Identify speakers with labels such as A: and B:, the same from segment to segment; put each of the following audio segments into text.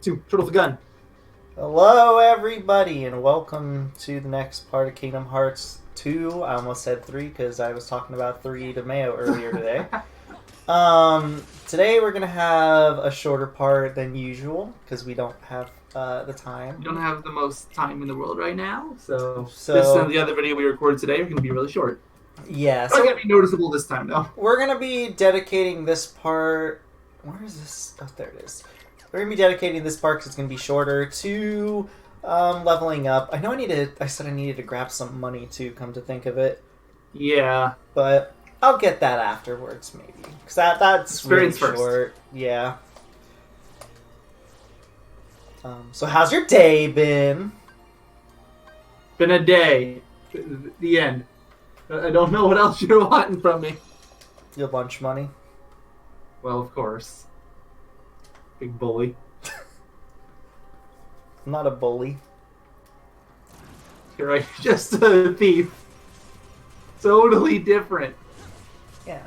A: Two, turtle with a gun.
B: Hello, everybody, and welcome to the next part of Kingdom Hearts 2. I almost said 3 because I was talking about 3 to Mayo earlier today. Today we're going to have a shorter part than usual because we don't have the time.
A: We don't have the most time in the world right now, so this and the other video we recorded today are going to be really short.
B: Yeah,
A: so it's going to be noticeable this time, though.
B: We're going to be dedicating this part... Where is this? Oh, there it is. We're going to be dedicating this part because it's going to be shorter to leveling up. I know I said I needed to grab some money too, come to think of it.
A: Yeah.
B: But I'll get that afterwards, maybe. Because that's really short. First. Yeah. So how's your day been?
A: Been a day. The end. I don't know what else you're wanting from me.
B: Your lunch money?
A: Well, of course. Big bully.
B: I'm not a bully.
A: You're right. Just a thief. Totally different.
B: Yeah.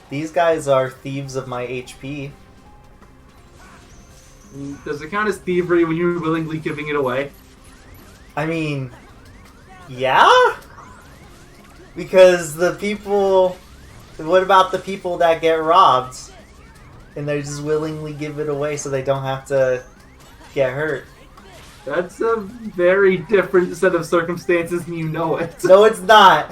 B: These guys are thieves of my HP.
A: Does it count as thievery when you're willingly giving it away?
B: I mean, yeah? Because the people... What about the people that get robbed? And they just willingly give it away so they don't have to get hurt.
A: That's a very different set of circumstances and you know it.
B: No, it's not.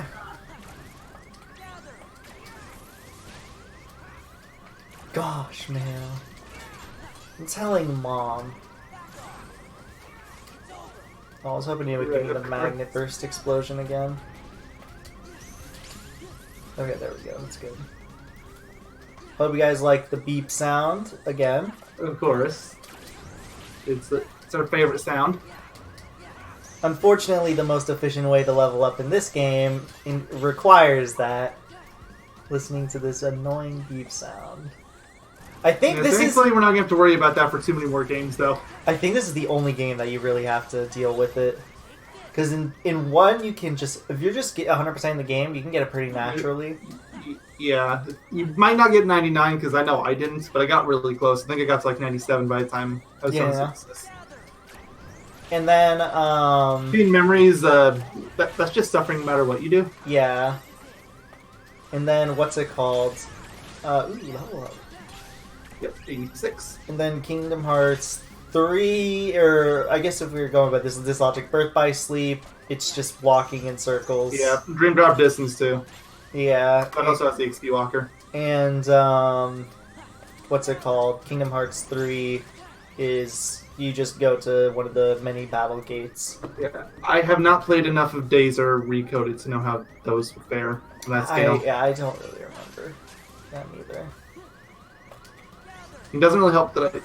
B: Gosh, man. I'm telling Mom. Oh, I was hoping you would give me the magnet burst explosion again. Okay, there we go. That's good. Hope you guys like the beep sound again.
A: Of course. It's our favorite sound.
B: Unfortunately, the most efficient way to level up in this game requires that. Listening to this annoying beep sound. I think this is...
A: Thankfully, we're not going to have to worry about that for too many more games, though.
B: I think this is the only game that you really have to deal with it. Because in one, you can just... If you're just 100% in the game, you can get it pretty naturally.
A: Yeah. You might not get 99, because I know I didn't, but I got really close. I think I got to like 97 by the time I was done with this.
B: And then...
A: Being memories, that's just suffering no matter what you do.
B: Yeah. And then, what's it called? Ooh, level up.
A: Yep, 86.
B: And then Kingdom Hearts 3, or I guess if we were going by this logic, Birth by Sleep, it's just walking in circles.
A: Yeah, Dream Drop Distance too.
B: Yeah.
A: That also has the XP Walker.
B: And, what's it called? Kingdom Hearts 3 is you just go to one of the many battle gates.
A: Yeah, I have not played enough of Days or Recoded to know how those fare on that scale.
B: I don't really remember that either.
A: It doesn't really help that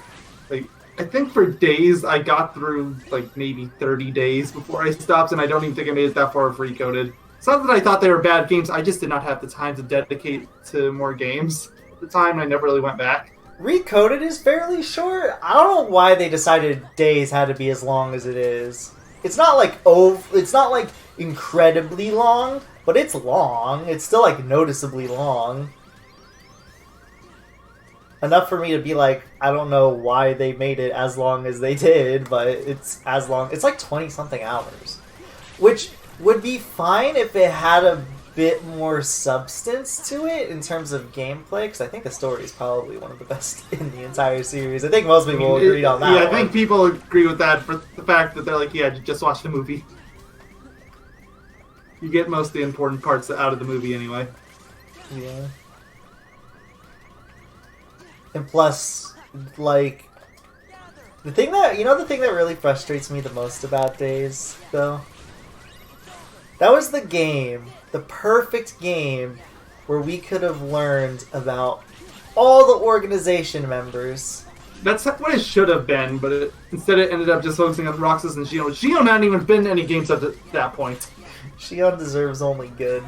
A: I think for Days I got through like maybe 30 days before I stopped, and I don't even think I made it that far with Recoded. It's not that I thought they were bad games, I just did not have the time to dedicate to more games at the time, and I never really went back.
B: Recoded is fairly short. I don't know why they decided Days had to be as long as it is. It's not like it's not like incredibly long, but it's long. It's still like noticeably long. Enough for me to be like, I don't know why they made it as long as they did, but it's as long. It's like 20-something hours. Which would be fine if it had a bit more substance to it in terms of gameplay, because I think the story is probably one of the best in the entire series. I think most people agreed on that.
A: Yeah, I think people agree with that for the fact that they're like, yeah, just watch the movie. You get most of the important parts out of the movie anyway.
B: Yeah. And plus, like, the thing that really frustrates me the most about Days, though, that was the game, the perfect game, where we could have learned about all the organization members.
A: That's what it should have been, but instead it ended up just focusing on Roxas and Xion. Xion hadn't even been in any games up to that point.
B: Xion deserves only good.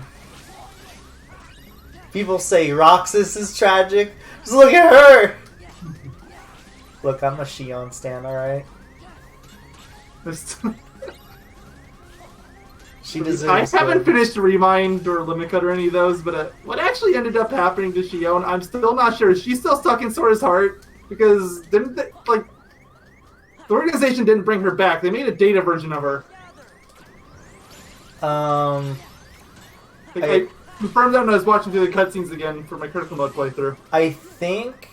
B: People say Roxas is tragic. Just look at her! Look, I'm a Xion stan, alright? She
A: I
B: deserves
A: haven't
B: good.
A: finished Remind or Limit Cut or any of those, but what actually ended up happening to Shion, I'm still not sure. Is she still stuck in Sora's heart? Because didn't they, like the organization didn't bring her back. They made a data version of her. I confirmed that when I was watching through the cutscenes again for my critical mode playthrough.
B: I think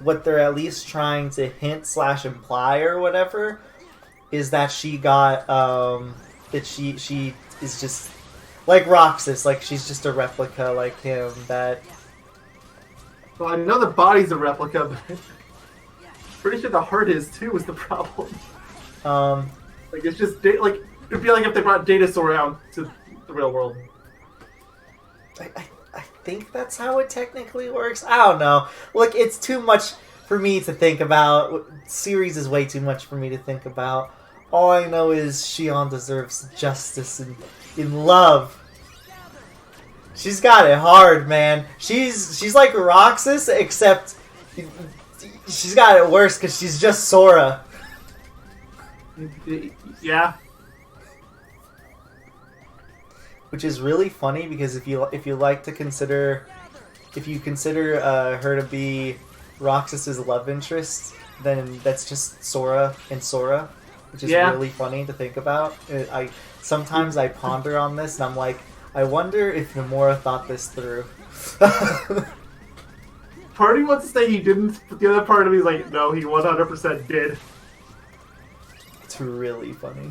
B: what they're at least trying to hint / imply or whatever is that she got that she is just like Roxas, like she's just a replica like him. That
A: Well, I know the body's a replica, but pretty sure the heart is too. Was the problem? Like it's just like it'd be like if they brought Data Sora out to the real world.
B: I think that's how it technically works. I don't know. Look, it's too much for me to think about. Series is way too much for me to think about. All I know is Shion deserves justice and in love. She's got it hard, man. She's like Roxas, except she's got it worse because she's just Sora.
A: Yeah.
B: Which is really funny because if you like to consider, if you consider her to be Roxas's love interest, then that's just Sora and Sora, which is really funny to think about. Sometimes I ponder on this and I'm like, I wonder if Nomura thought this through.
A: Part of me wants to say he didn't, but the other part of me is like, no, he 100% did.
B: It's really funny.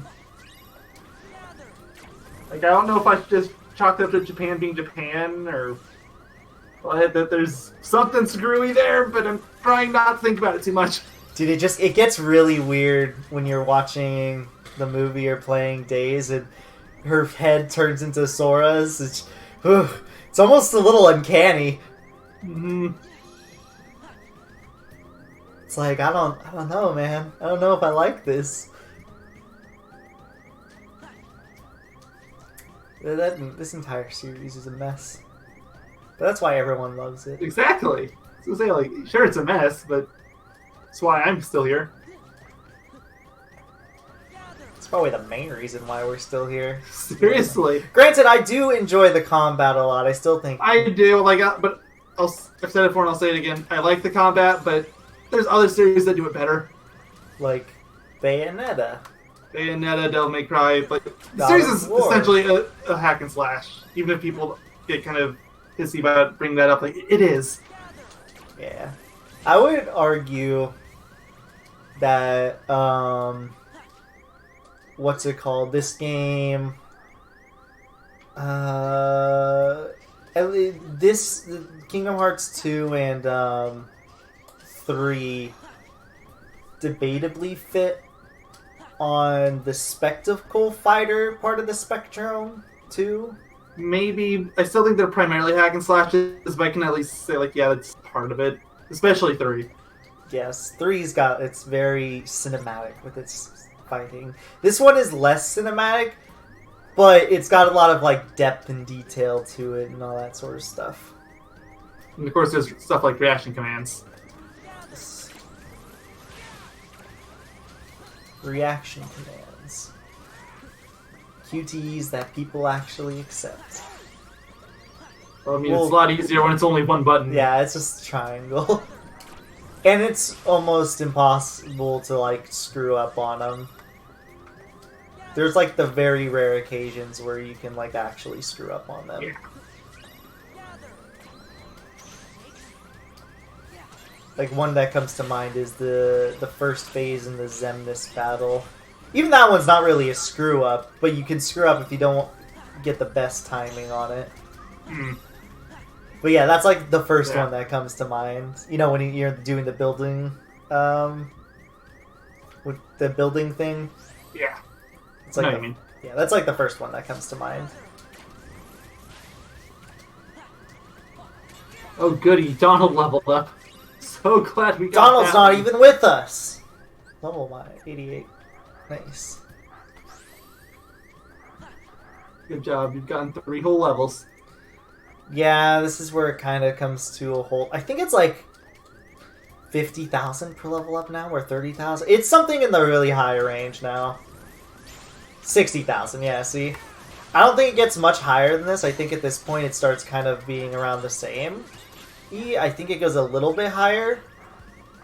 A: Like, I don't know if I should just chalk it up to Japan being Japan, or that there's something screwy there, but I'm trying not to think about it too much.
B: Dude, it gets really weird when you're watching the movie or playing Days and her head turns into Sora's. It's almost a little uncanny.
A: Mm-hmm.
B: It's like, I don't know, man. I don't know if I like this. This entire series is a mess. But that's why everyone loves it.
A: Exactly. So say, like, sure, it's a mess, but that's why I'm still here.
B: It's probably the main reason why we're still here.
A: Seriously.
B: Granted, I do enjoy the combat a lot. I still think
A: I do, like, but I've said it before and I'll say it again. I like the combat, but there's other series that do it better.
B: Like Bayonetta.
A: Bayonetta, Devil May Cry, but the series is essentially a hack and slash. Even if people get kind of pissy about bringing that up, like, it is.
B: Yeah. I would argue that, what's it called? This game, this Kingdom Hearts 2 and 3 debatably fit on the spectacle fighter part of the spectrum too.
A: Maybe I still think they're primarily hack and slashes, but I can at least say, like, yeah, that's part of it. Especially 3.
B: Yes, 's very cinematic with its fighting. This one is less cinematic, but it's got a lot of like depth and detail to it and all that sort of stuff.
A: And of course, there's stuff like reaction commands.
B: Reaction commands. QTEs that people actually accept.
A: Well, I mean, it's a lot easier when it's only one button.
B: Yeah, it's just a triangle. And it's almost impossible to, like, screw up on them. There's, like, the very rare occasions where you can, like, actually screw up on them.
A: Yeah.
B: Like, one that comes to mind is the first phase in the Zemnis battle. Even that one's not really a screw-up, but you can screw up if you don't get the best timing on it.
A: Mm.
B: But yeah, that's like the first one that comes to mind. You know, when you're doing the building, with the building thing.
A: Yeah.
B: It's like yeah, that's like the first one that comes to mind.
A: Oh goody, Donald leveled up. So glad we got
B: Donald's not even with us. Level my 88. Nice.
A: Good job. You've gotten 3 whole levels.
B: Yeah, this is where it kind of comes to a whole... I think it's like 50,000 per level up now, or 30,000. It's something in the really high range now. 60,000, yeah, see? I don't think it gets much higher than this. I think at this point it starts kind of being around the same. I think it goes a little bit higher,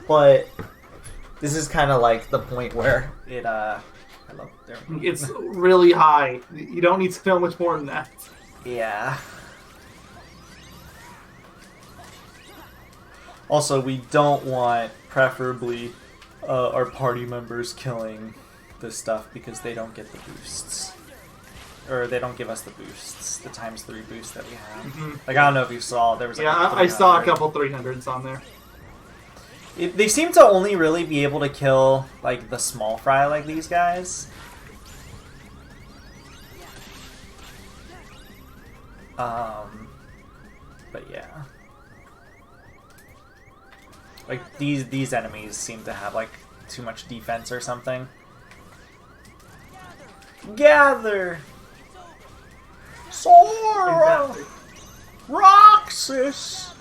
B: but this is kind of like the point where it.
A: It's really high. You don't need to know much more than that.
B: Yeah. Also, we don't want, preferably, our party members killing this stuff because they don't get the boosts. Or they don't give us the boosts, the ×3 boost that we have.
A: Mm-hmm.
B: Like, I don't know if you saw, there was like
A: yeah, I saw a couple 300s on there.
B: They seem to only really be able to kill, like, the small fry like these guys. But yeah. Like, these enemies seem to have, like, too much defense or something. Gather! Sora!
A: Exactly.
B: Roxas!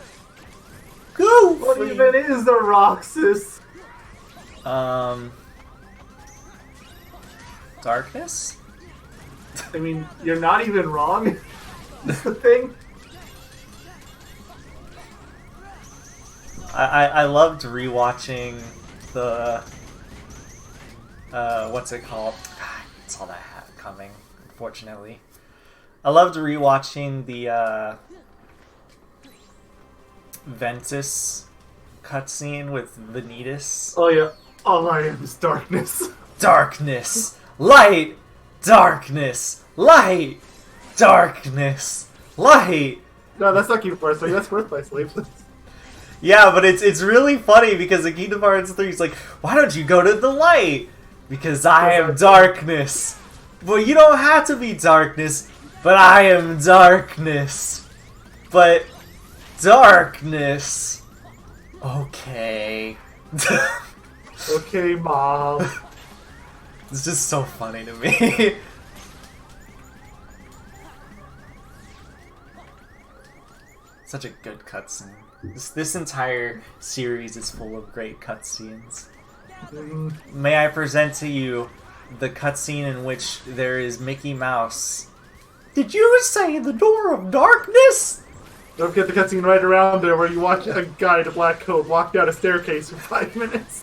B: Goofy!
A: What even is the Roxas?
B: Darkness?
A: I mean, you're not even wrong. That's the thing.
B: I loved rewatching the what's it called? God, I saw that coming, unfortunately. I loved rewatching the Ventus cutscene with Vanitas.
A: Oh yeah, all I am is darkness.
B: Darkness, light, darkness, light, darkness, light.
A: No, that's not Kingdom Hearts 3. That's Birthplace Sleepless.
B: Yeah, but it's really funny because in Kingdom Hearts 3, he's like, why don't you go to the light? Because I am darkness. Well, you don't have to be darkness, but I am darkness. But darkness. Okay.
A: Okay, Mom.
B: It's just so funny to me. Such a good cutscene. This entire series is full of great cutscenes. May I present to you the cutscene in which there is Mickey Mouse. Did you say the door of darkness?
A: Don't get the cutscene right around there where you watch a guy in a black coat walk down a staircase for 5 minutes.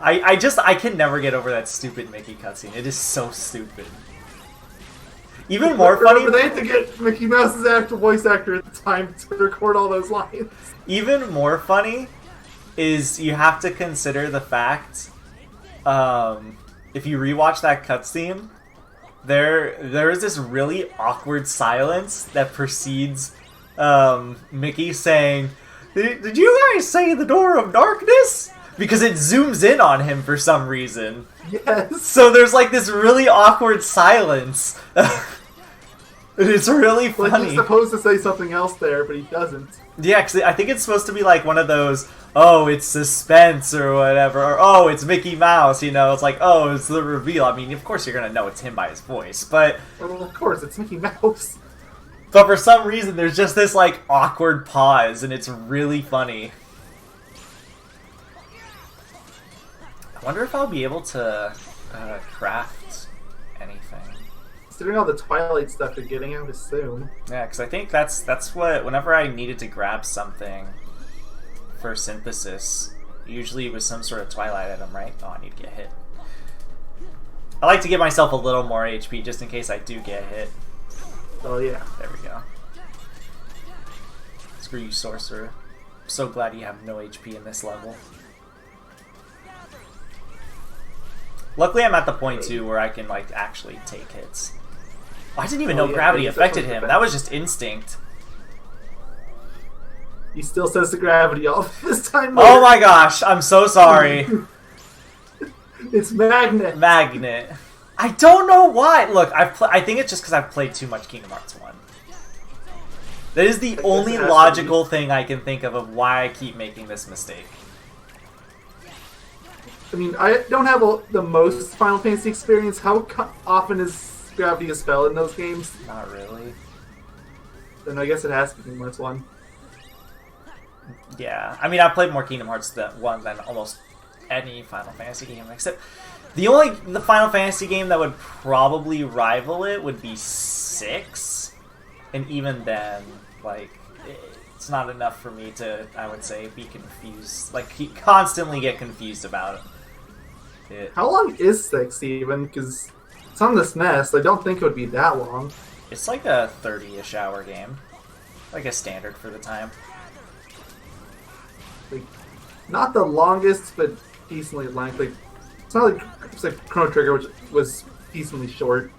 B: I can never get over that stupid Mickey cutscene. It is so stupid. Even more funny.
A: Remember, they had to get Mickey Mouse's actual voice actor at the time to record all those lines.
B: Even more funny is you have to consider the fact, if you rewatch that cutscene, there is this really awkward silence that precedes Mickey saying, "Did you guys say the door of darkness?" Because it zooms in on him for some reason.
A: Yes.
B: So there's like this really awkward silence. It's really funny.
A: Like he's supposed to say something else there, but he doesn't.
B: Yeah, because I think it's supposed to be like one of those, oh, it's suspense or whatever, or oh, it's Mickey Mouse, you know, it's like, oh, it's the reveal. I mean, of course you're going to know it's him by his voice, but...
A: Well, of course, it's Mickey Mouse.
B: But for some reason, there's just this, like, awkward pause, and it's really funny. I wonder if I'll be able to craft anything.
A: Considering all the Twilight stuff you're getting, I would assume.
B: Yeah, because I think that's what, whenever I needed to grab something for synthesis, usually it was some sort of Twilight item, right? Oh, I need to get hit. I like to give myself a little more HP just in case I do get hit.
A: Oh, yeah.
B: There we go. Screw you, Sorcerer. I'm so glad you have no HP in this level. Luckily, I'm at the point, too, where I can, like, actually take hits. I didn't even know gravity affected him. That was just instinct.
A: He still says the gravity all this time.
B: Oh my gosh, I'm so sorry.
A: It's Magnet.
B: Magnet. I don't know why. Look, I think it's just because I've played too much Kingdom Hearts 1. That is the only logical thing I can think of why I keep making this mistake.
A: I mean, I don't have the most Final Fantasy experience. How often is gravity a spell in those games?
B: Not really.
A: Then I guess it has to be Kingdom Hearts 1.
B: Yeah, I mean, I've played more Kingdom Hearts 1 than almost any Final Fantasy game, except The Final Fantasy game that would probably rival it would be 6, and even then, like, it's not enough for me to, I would say, be confused. Like, constantly get confused about it.
A: How long is 6 even? Because it's on the SNES. I don't think it would be that long.
B: It's like a 30-ish hour game, like a standard for the time.
A: Like, not the longest, but decently length. Like, it's not like it's like Chrono Trigger, which was decently short.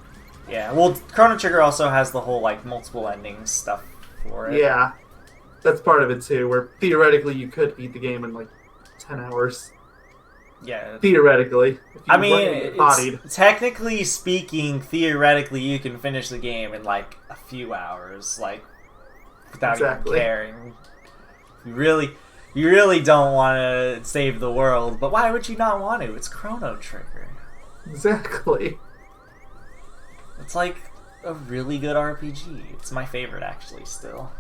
B: Yeah, well, Chrono Trigger also has the whole, like, multiple endings stuff for it.
A: Yeah, that's part of it too, where theoretically you could beat the game in like 10 hours.
B: Yeah.
A: Theoretically.
B: I mean, technically speaking, theoretically you can finish the game in like a few hours, like, without even caring. You really don't want to save the world, but why would you not want to? It's Chrono Trigger.
A: Exactly.
B: It's like a really good RPG. It's my favorite, actually, still.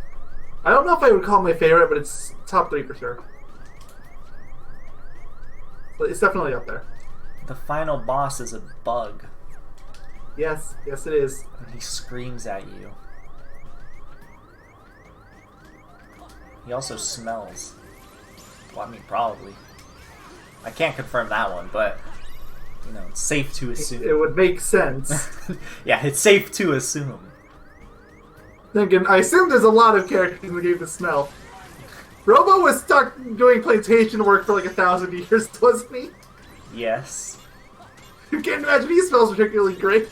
A: I don't know if I would call it my favorite, but it's top 3 for sure. But it's definitely up there.
B: The final boss is a bug.
A: Yes, yes it is.
B: And he screams at you. He also smells. Well, I mean, probably. I can't confirm that one, but, you know, it's safe to assume.
A: It would make sense.
B: Yeah, it's safe to assume.
A: Thinking, I assume there's a lot of characters in the game that smell. Robo was stuck doing plantation work for like 1,000 years, wasn't he?
B: Yes.
A: You can't imagine he smells particularly great.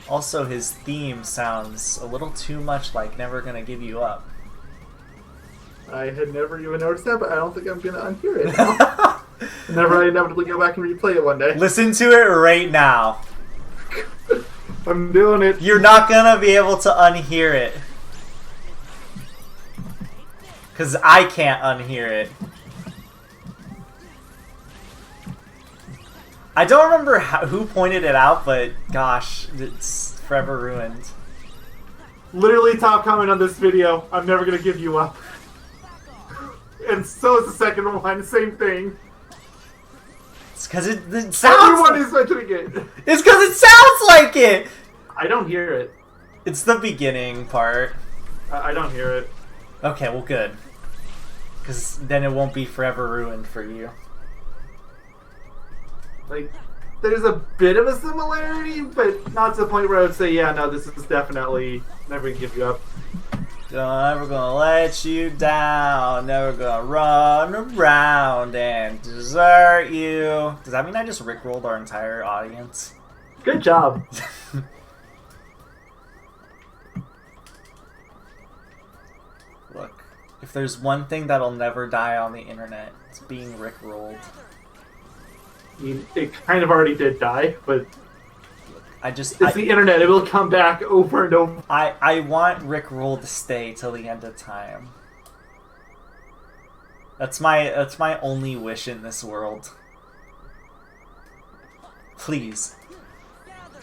B: Also, his theme sounds a little too much like Never Gonna Give You Up.
A: I had never even noticed that, but I don't think I'm gonna unhear it now. Whenever I inevitably go back and replay it one day.
B: Listen to it right now.
A: I'm doing it.
B: You're not gonna be able to unhear it. Because I can't unhear it. I don't remember who pointed it out, but gosh, it's forever ruined.
A: Literally top comment on this video, I'm never gonna give you up. And so is the second one, same thing.
B: It's because it sounds
A: Everyone is mentioning it.
B: It's because it sounds like it!
A: I don't hear it.
B: It's the beginning part.
A: I don't hear it.
B: Okay, well good. Because then it won't be forever ruined for you.
A: Like, there's a bit of a similarity, but not to the point where I would say, yeah, no, this is definitely never gonna give you up.
B: Never gonna let you down, never gonna run around and desert you. Does that mean I just rickrolled our entire audience?
A: Good job.
B: Look, if there's one thing that'll never die on the internet, it's being rickrolled.
A: I mean, it kind of already did die, but
B: It's
A: the internet. It will come back over and over.
B: I want Rickroll to stay till the end of time. That's my only wish in this world. Please,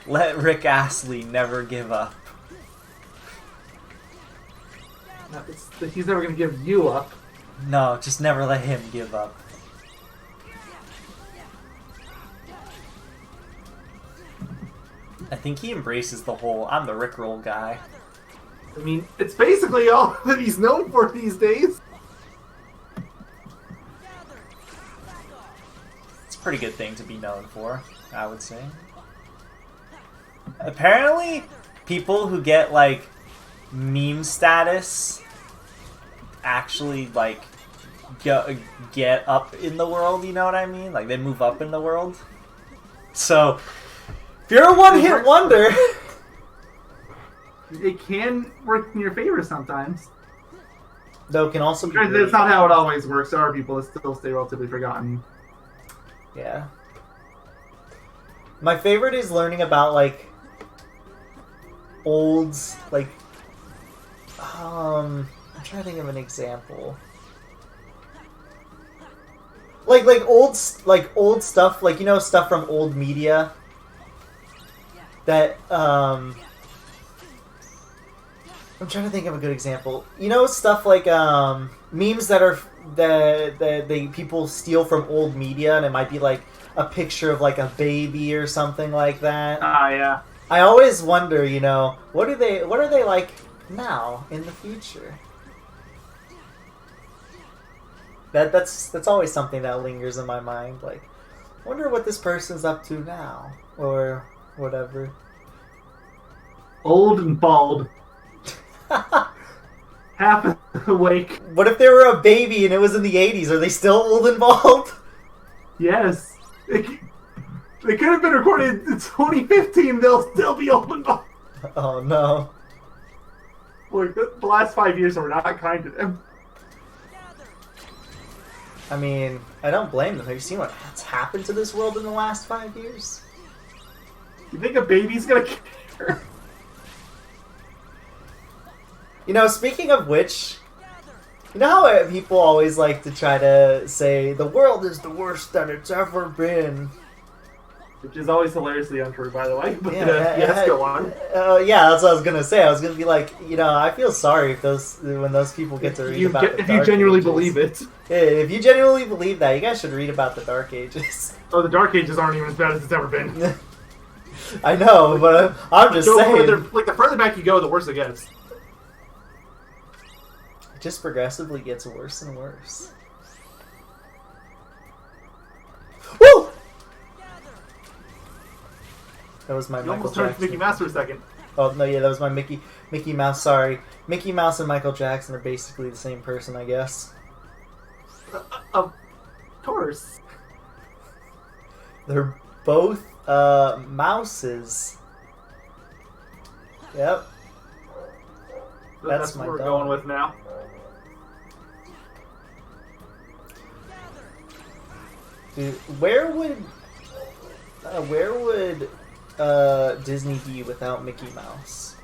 B: let Rick Astley never give up.
A: No, he's never going to give you up.
B: No, just never let him give up. I think he embraces the whole I'm the Rickroll guy.
A: I mean, it's basically all that he's known for these days.
B: It's a pretty good thing to be known for, I would say. Apparently, people who get, like, meme status actually, like, get up in the world, you know what I mean? Like, they move up in the world. So, if you're a one-hit wonder...
A: It can work in your favor sometimes.
B: Though it can also be...
A: That's not how it always works. There are people that still stay relatively forgotten.
B: Yeah. My favorite is learning about, like, old, like... I'm trying to think of an example. Like old stuff, like, you know, stuff from old media that, I'm trying to think of a good example. You know, stuff like, memes that are, the people steal from old media, and it might be like a picture of like a baby or something like that.
A: Ah, yeah.
B: I always wonder, you know, what are they like now in the future? That's always something that lingers in my mind. Like, wonder what this person's up to now, or whatever.
A: Old and bald. Half awake.
B: What if they were a baby and it was in the 80s? Are they still old and bald?
A: Yes. They could have been recorded in 2015. They'll still be old and bald.
B: Oh no.
A: Look, the last 5 years were not kind to them.
B: I mean, I don't blame them. Have you seen what's happened to this world in the last 5 years?
A: You think a baby's gonna care?
B: You know, speaking of which, you know how people always like to try to say the world is the worst that it's ever been?
A: Which is always hilariously untrue, by the way. But
B: Yeah,
A: yes, go on.
B: Yeah, that's what I was gonna say. I was gonna be like, you know, I feel sorry if when those people get to read about the
A: if you
B: Dark
A: genuinely
B: Ages.
A: believe it.
B: Yeah, if you genuinely believe that, you guys should read about the Dark Ages.
A: Oh, the Dark Ages aren't even as bad as it's ever been.
B: I know, but I'm just saying.
A: The further back you go, the worse it gets.
B: It just progressively gets worse and worse. Woo! That was my
A: You
B: Michael
A: almost turned
B: Jackson.
A: Mickey Mouse for a second.
B: Oh no, yeah, that was my Mickey Mouse. Sorry, Mickey Mouse and Michael Jackson are basically the same person, I guess.
A: Of course.
B: They're both mouses. Yep. That's
A: what
B: my
A: we're
B: dog.
A: going with now.
B: Dude, where would Disney be without Mickey Mouse?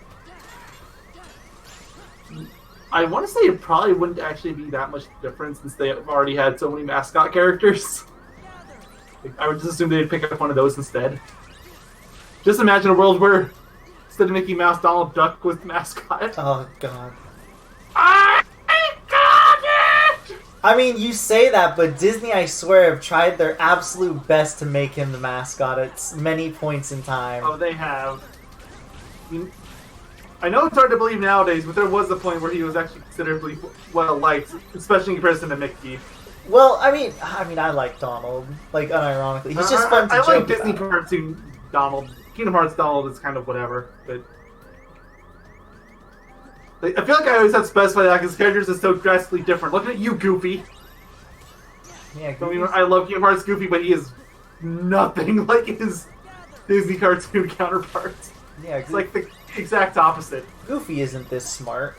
A: I want to say it probably wouldn't actually be that much different since they have already had so many mascot characters. I would just assume they'd pick up one of those instead. Just imagine a world where instead of Mickey Mouse, Donald Duck was the mascot.
B: Oh god.
A: I got it!
B: I mean, you say that, but Disney, I swear, have tried their absolute best to make him the mascot at many points in time.
A: Oh, they have. I know it's hard to believe nowadays, but there was a point where he was actually considerably well liked, especially in comparison to Mickey.
B: Well, I mean, I like Donald, like unironically. He's just fun to
A: I
B: joke
A: like Disney
B: about.
A: cartoon Donald. Kingdom Hearts Donald is kind of whatever, but I feel like I always have to specify that because characters are so drastically different. Looking at you, Goofy.
B: Yeah,
A: I mean, I love Kingdom Hearts Goofy, but he is nothing like his Disney cartoon counterpart.
B: Yeah,
A: It's like the exact opposite.
B: Goofy isn't this smart.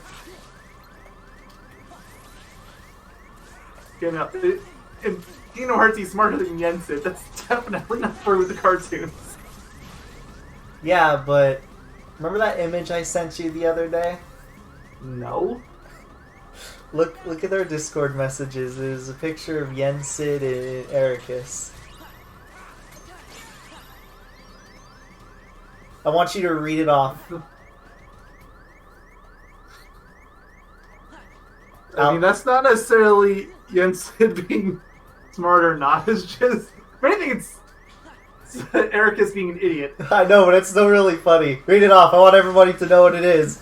A: You know, in Kingdom Hearts, he's smarter than Yensid. That's definitely not true with the cartoons.
B: Yeah, but remember that image I sent you the other day?
A: No.
B: Look at their Discord messages. There's a picture of Yensid and Ericus. I want you to read it off.
A: I mean, that's not necessarily Yensid being smart or not. It's just, if anything, it's Ericus being an idiot.
B: I know, but it's still really funny. Read it off. I want everybody to know what it is.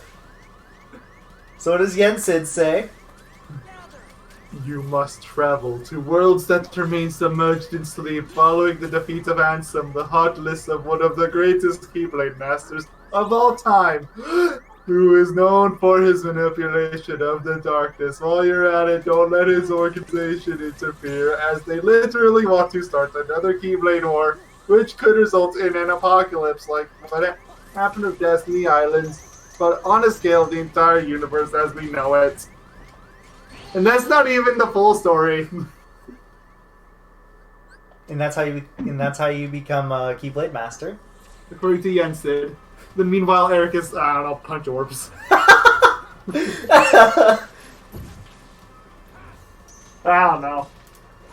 B: So what does Yensid say?
A: You must travel to worlds that remain submerged in sleep following the defeat of Ansem, the heartless of one of the greatest Keyblade masters of all time, who is known for his manipulation of the darkness. While you're at it, don't let his organization interfere, as they literally want to start another Keyblade war, which could result in an apocalypse like what happened with Destiny Islands, but on a scale of the entire universe as we know it. And that's not even the full story.
B: And that's how you become a Keyblade master.
A: According to Yensid. Then meanwhile, Eric is, I don't know, punch orbs. I don't know.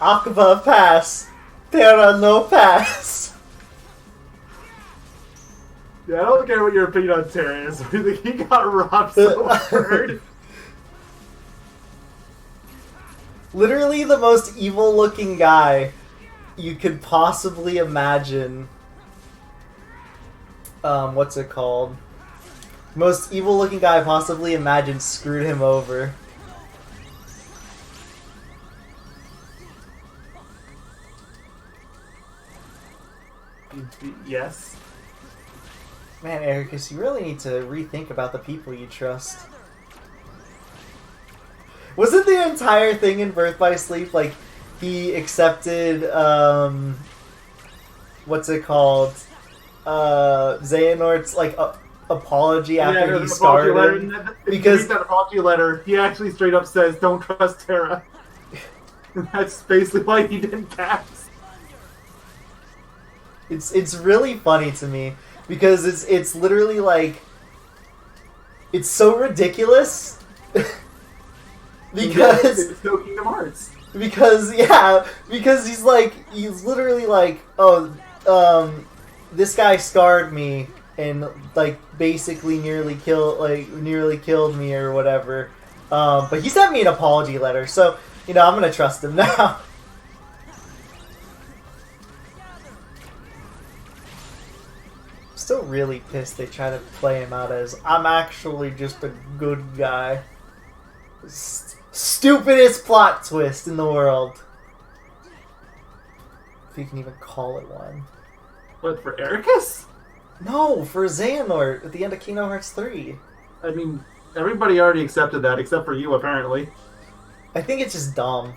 B: Aqua pass. Terra no pass.
A: Yeah, I don't care what your opinion on Terry is. I think he got robbed so hard.
B: Literally the most evil-looking guy you could possibly imagine. What's it called? Most evil-looking guy I possibly imagined screwed him over.
A: Yes.
B: Man, Ericus, you really need to rethink about the people you trust. Wasn't the entire thing in Birth by Sleep like he accepted what's it called? Xehanort's like apology after he scarred him?
A: Because that apology letter, he actually straight up says, "Don't trust Terra." And that's basically why he didn't pass.
B: It's really funny to me because it's literally like it's so ridiculous. Because
A: it's no Kingdom Hearts.
B: Because he's literally like, oh, this guy scarred me and like basically nearly killed me or whatever. But he sent me an apology letter, so I'm gonna trust him now. Still really pissed they try to play him out as I'm actually just a good guy. Stupidest plot twist in the world. If you can even call it one.
A: What, for Ericus?
B: No, for Xehanort at the end of Kingdom Hearts 3.
A: I mean, everybody already accepted that, except for you, apparently.
B: I think it's just dumb.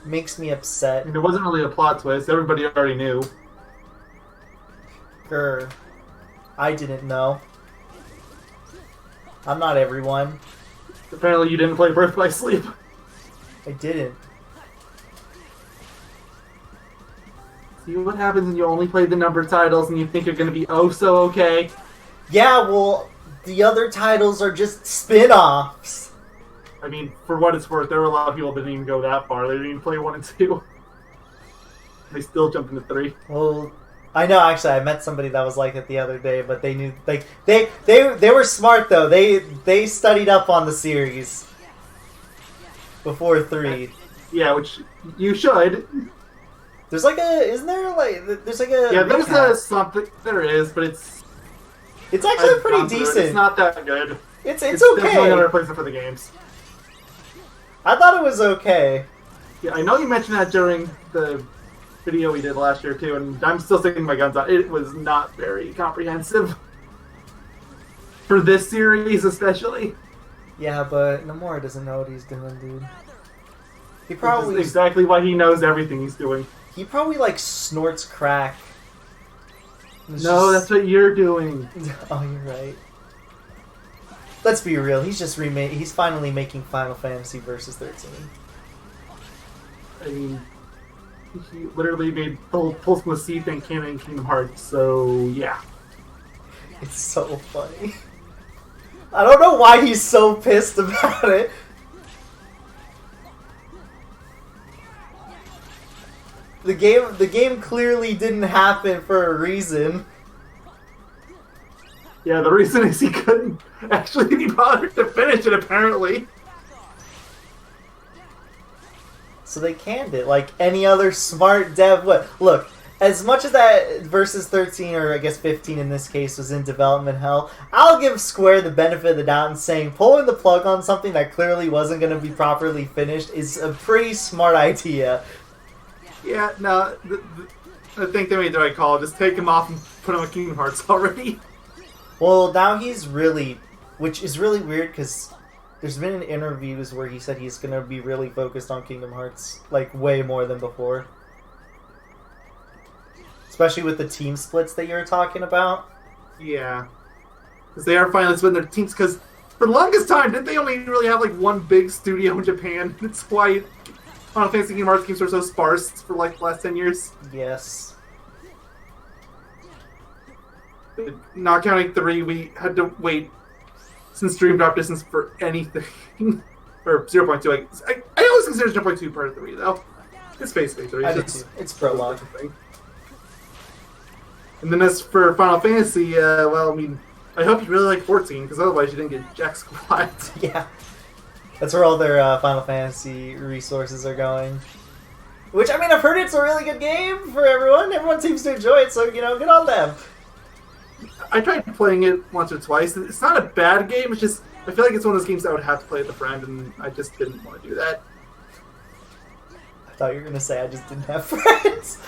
B: Makes me upset.
A: I mean, it wasn't really a plot twist. Everybody already knew.
B: Grr. I didn't know. I'm not everyone.
A: Apparently you didn't play Birth by Sleep.
B: I didn't.
A: See what happens when you only play the numbered titles and you think you're going to be oh so okay?
B: Yeah, well, the other titles are just spin-offs.
A: I mean, for what it's worth, there were a lot of people that didn't even go that far. They didn't even play 1 and 2. They still jumped into 3.
B: Well, I know, actually, I met somebody that was like it the other day, but they knew, like, they were smart, though. They studied up on the series before 3.
A: Yeah, which you should.
B: There's like a, isn't there, like, there's like a...
A: Yeah, there's a something, there is, but it's
B: actually pretty decent.
A: It's not that good.
B: It's
A: There's
B: okay.
A: no other place for the games.
B: I thought it was okay.
A: Yeah, I know you mentioned that during the video we did last year too, and I'm still sticking my guns out. It was not very comprehensive for this series, especially.
B: Yeah, but Nomura doesn't know what he's doing, dude. He probably
A: Which is exactly why he knows everything he's doing.
B: He probably like snorts crack.
A: No, that's what you're doing.
B: Oh, you're right. Let's be real. He's finally making Final Fantasy Versus 13.
A: I mean, he literally made the whole Pulse C thing canon in Kingdom Hearts, so yeah.
B: It's so funny. I don't know why he's so pissed about it. The game clearly didn't happen for a reason.
A: Yeah, the reason is he couldn't actually be bothered to finish it, apparently.
B: So they canned it like any other smart dev would. Look, as much as that Versus 13, or I guess 15 in this case, was in development hell, I'll give Square the benefit of the doubt in saying pulling the plug on something that clearly wasn't going to be properly finished is a pretty smart idea.
A: Yeah, no, I think they made the right call. Just take him off and put him on Kingdom Hearts already.
B: Well, now he's really... Which is really weird, because there's been interviews where he said he's going to be really focused on Kingdom Hearts, like, way more than before. Especially with the team splits that you were talking about.
A: Yeah. Because they are finally splitting their teams, because for the longest time, didn't they only really have, like, one big studio in Japan? That's why Final Fantasy Kingdom Hearts games were so sparse for, like, the last 10 years.
B: Yes.
A: Not counting 3, we had to wait since Dream Drop Distance for anything. Or 0.2. I always consider 0.2 part of 3, though. It's basically 3.
B: It's prologue.
A: And then as for Final Fantasy, well, I mean, I hope you really like 14, because otherwise you didn't get jack squat.
B: Yeah. That's where all their Final Fantasy resources are going. Which, I mean, I've heard it's a really good game for everyone. Everyone seems to enjoy it, so, you know, good on them.
A: I tried playing it once or twice. It's not a bad game. It's just I feel like it's one of those games I would have to play with a friend, and I just didn't want to do that.
B: I thought you were gonna say I just didn't have friends.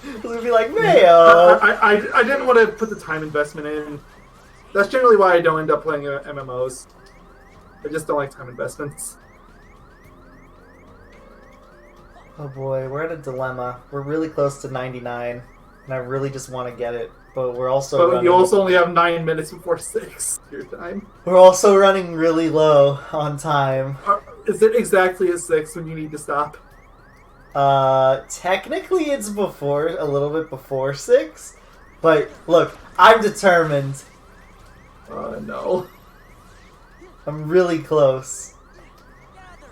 B: I was gonna be like, Mayo.
A: I didn't want to put the time investment in. That's generally why I don't end up playing MMOs. I just don't like time investments.
B: Oh boy, we're at a dilemma. We're really close to 99, and I really just want to get it. But we're also
A: But you also only have 9 minutes before 6 your time.
B: We're also running really low on time.
A: Is it exactly at 6 when you need to stop?
B: Technically it's before, a little bit before 6. But look, I'm determined.
A: No.
B: I'm really close.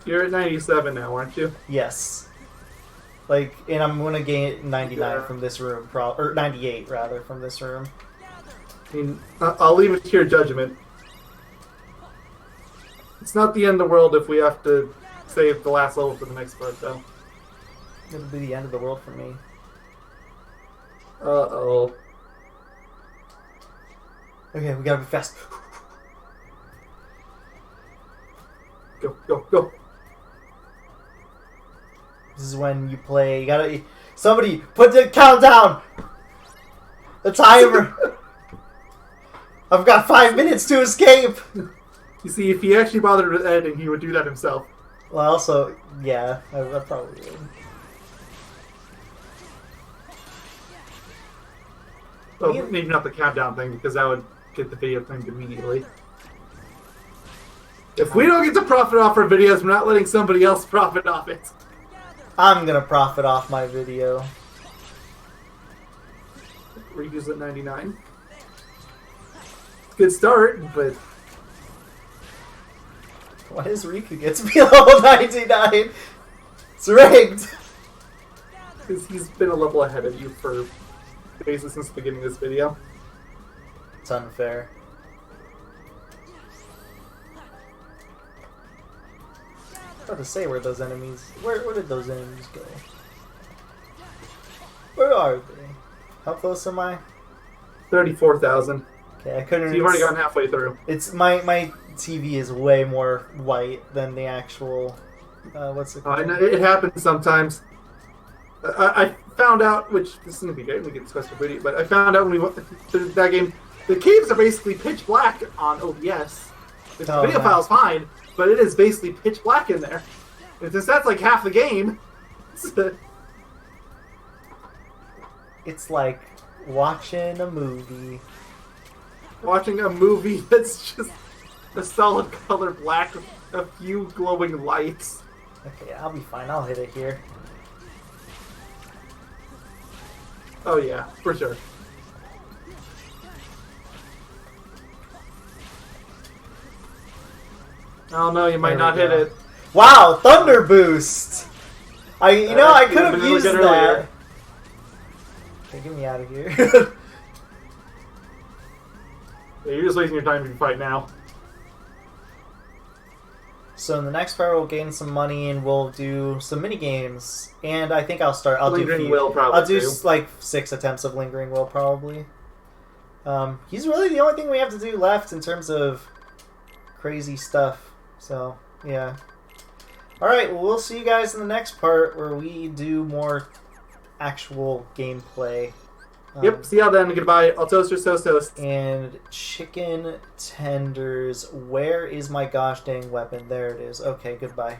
A: You're at 97 now, aren't you?
B: Yes. Like, and I'm gonna gain 99
A: Yeah.
B: from this room, or 98 rather, from this room.
A: I mean, I'll leave it to your judgment. It's not the end of the world if we have to save the last level for the next part, though.
B: It'll be the end of the world for me.
A: Uh-oh.
B: Okay, we gotta be fast.
A: Go, go, go.
B: This is when you play. You gotta. Somebody put the countdown. The timer. I've got 5 minutes to escape.
A: You see, if he actually bothered with editing, he would do that himself.
B: Well, also, yeah, I probably would.
A: Well, maybe not the countdown thing, because that would get the video timed immediately. If we don't get to profit off our videos, we're not letting somebody else profit off it.
B: I'm gonna profit off my video.
A: Riku's at 99. Good start, but...
B: Why does Riku get to be level 99? It's rigged!
A: Because he's been a level ahead of you for basically since the beginning of this video.
B: It's unfair. I was about to say where those enemies... Where did those enemies go? Where are they? How close am I?
A: 34,000.
B: Okay, I couldn't...
A: So you've already gotten halfway through.
B: It's my TV is way more white than the actual... what's it called?
A: It happens sometimes. I found out, which this is going to be great, we can discuss the video, but I found out when we went through that game, the caves are basically pitch black on OBS. The video file's fine, but it is basically pitch black in there. And since that's like half the game,
B: it's like watching a movie.
A: Watching a movie that's just a solid color black with a few glowing lights.
B: Okay, I'll be fine. I'll hit it here.
A: Oh yeah, for sure. Oh no, you might not hit it.
B: Wow, Thunder Boost! I could have used that.
A: Earlier.
B: Okay, get me out of here.
A: Yeah, you're just wasting your time if you fight now.
B: So in the next part, we'll gain some money and we'll do some mini games. And I think I'll start.
A: Lingering Will, probably.
B: I'll do like 6 attempts of Lingering Will, probably. He's really the only thing we have to do left in terms of crazy stuff. So yeah. All right. Well, we'll see you guys in the next part where we do more actual gameplay.
A: Yep, see y'all then. Goodbye. I'll toast your toast.
B: And chicken tenders. Where is my gosh dang weapon? There it is. Okay, goodbye.